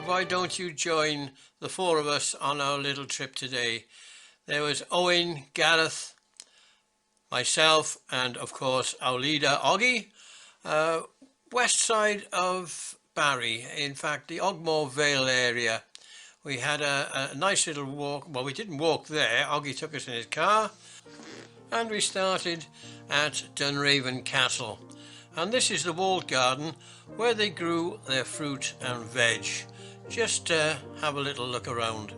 why don't you join the four of us on our little trip today? There was Owen, Gareth, myself, and of course our leader Oggie, west side of Barry, in fact the Ogmore Vale area. We had a nice little walk. Well, we didn't walk there, Oggie took us in his car, and we started at Dunraven Castle. And this is the walled garden where they grew their fruit and veg. Just have a little look around.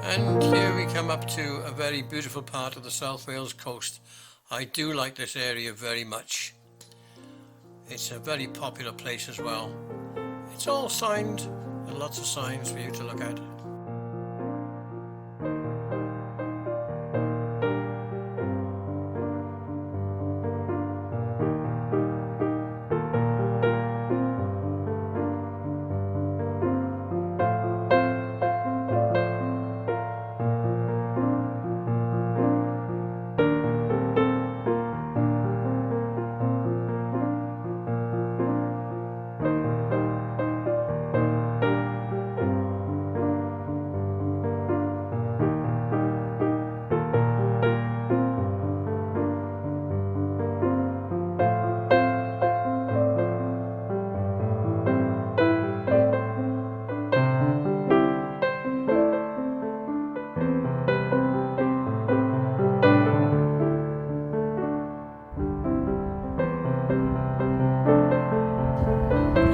And here we come up to a very beautiful part of the South Wales coast. I do like this area very much. It's a very popular place as well. It's all signed, and lots of signs for you to look at.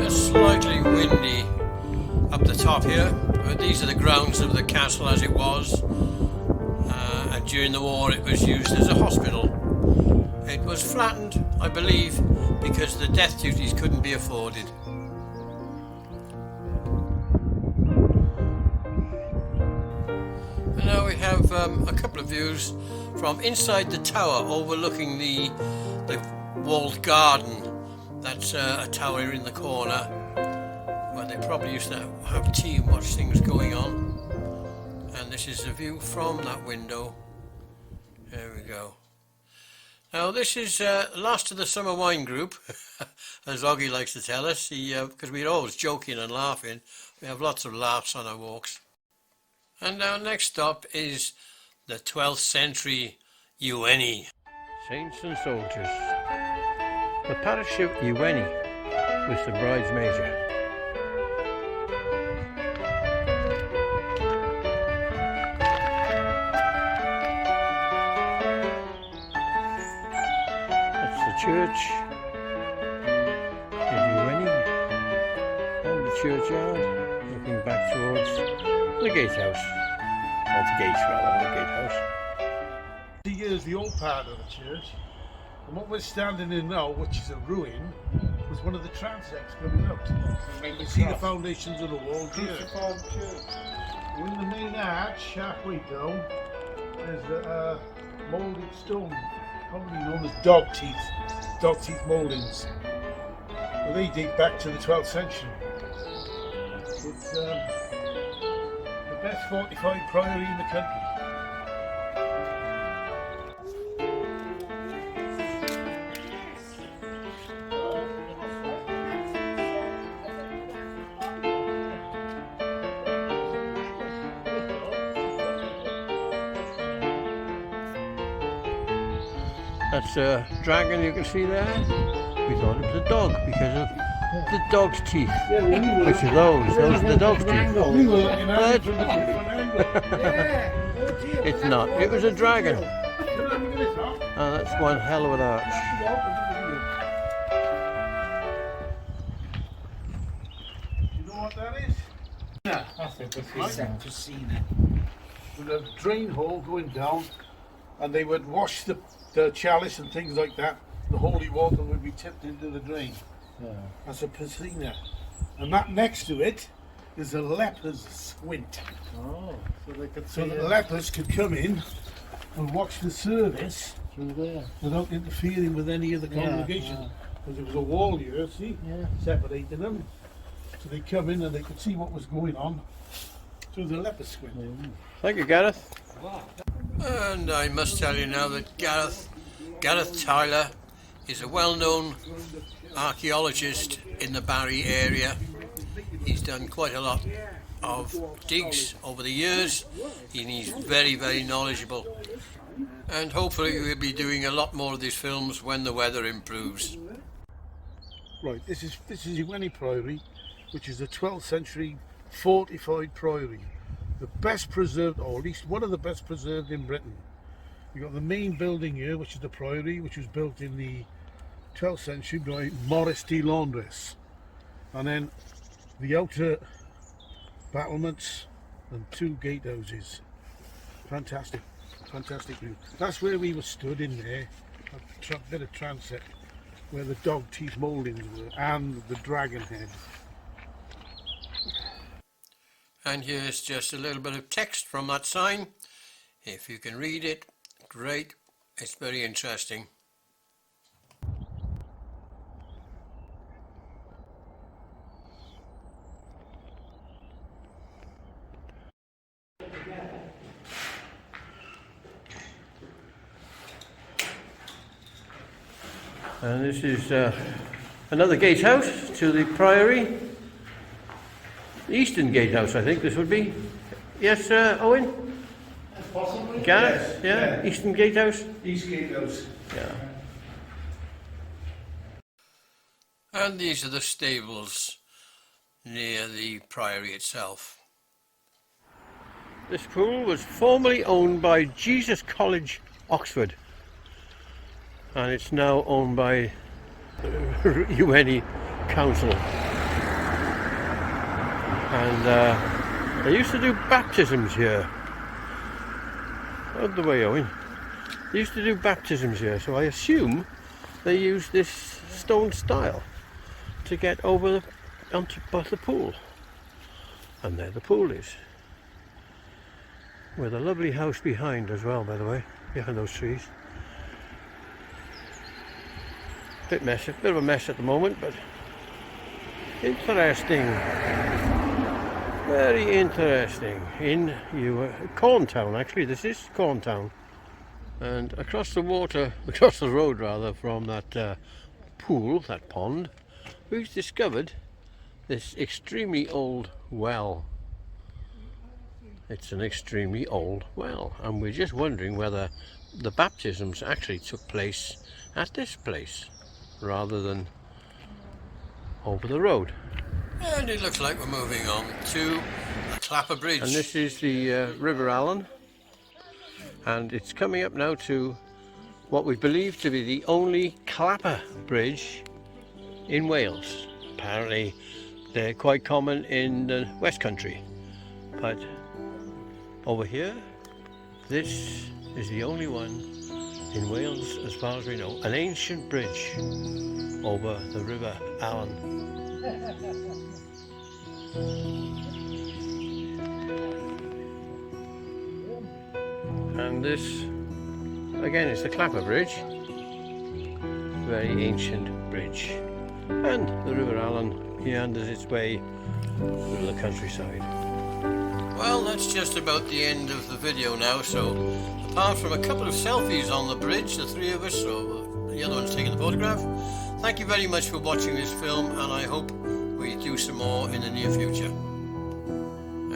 Slightly windy up the top here, but these are the grounds of the castle as it was, and during the war it was used as a hospital. It was flattened, I believe, because the death duties couldn't be afforded. And now we have a couple of views from inside the tower overlooking the walled garden. That's a tower in the corner where they probably used to have tea and watch things going on. And this is the view from that window. There we go. Now this is last of the summer wine group, as Oggie likes to tell us, because we're always joking and laughing. We have lots of laughs on our walks. And our next stop is the 12th century Iweni. Saints and Soldiers. The parish of Iweni was the bride's major. That's the church of Iweni and the churchyard, looking back towards the gatehouse, or the gate rather, the gatehouse. Here's the old part of the church. And what we're standing in now, which is a ruin, was one of the transects coming out. You can see the foundations of the wall here. In the main arch, halfway down, there's a moulded stone, commonly known as dog teeth mouldings. Well, they date back to the 12th century. It's the best fortified priory in the country. That's a dragon you can see there. We thought it was a dog because of the dog's teeth. Which are those? Those are the dog's teeth. But it's not. It was a dragon. Oh, that's one hell of an arch. You know what that is? Yeah, I think it's to see it. With a drain hole going down, and they would wash the chalice and things like that. The holy water would be tipped into the drain. Yeah. That's a piscina. And that next to it is a leper's squint. Oh, so they could So see that it the lepers could come in and watch the service through there. without interfering with any of the congregation. Because there was a wall here, see, separating them. So they come in and they could see what was going on through the leper squint. Thank you, Gareth. And I must tell you now that Gareth Tyler is a well-known archaeologist in the Barry area. He's done quite a lot of digs over the years, and he's very, very knowledgeable. And hopefully we'll be doing a lot more of these films when the weather improves. Right, this is Iweni Priory, which is a 12th century fortified priory. The best preserved, or at least one of the best preserved in Britain. You've got the main building here, which is the priory, which was built in the 12th century by Maurice de Londres. And then the outer battlements and 2 gatehouses. Fantastic, fantastic view. That's where we were stood in there, a bit of transept, where the dog teeth mouldings were and the dragon head. And here's just a little bit of text from that sign. If you can read it, great. It's very interesting. And this is another gatehouse to the priory. Eastern gatehouse, I think this would be. Yes, Owen? Possibly. Gareth? Yeah? Eastern gatehouse? East gatehouse. Yeah. And these are the stables near the priory itself. This pool was formerly owned by Jesus College, Oxford, and it's now owned by Iweni Council. And they used to do baptisms here. Out the way, Owen. They used to do baptisms here, so I assume they used this stone stile to get over onto the pool. And there the pool is. With a lovely house behind as well, by the way, behind those trees. Bit of a mess at the moment, but interesting. Very interesting. In Corntown, actually, this is Corntown. And across the road rather, from that pool, that pond, we've discovered this extremely old well. It's an extremely old well, and we're just wondering whether the baptisms actually took place at this place rather than over the road. And it looks like we're moving on to the Clapper Bridge. And this is the River Allen, and it's coming up now to what we believe to be the only clapper bridge in Wales. Apparently they're quite common in the West Country, but over here this is the only one in Wales as far as we know, an ancient bridge over the River Allen. And this again is the Clapper Bridge, very ancient bridge, and the River Allen meanders its way through the countryside. Well, that's just about the end of the video now, so apart from a couple of selfies on the bridge, the three of us, so the other one's taking the photograph, thank you very much for watching this film, and I hope we do some more in the near future.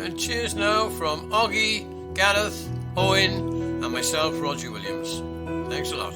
And cheers now from Oggie, Gareth, Owen and myself, Roger Williams. Thanks a lot.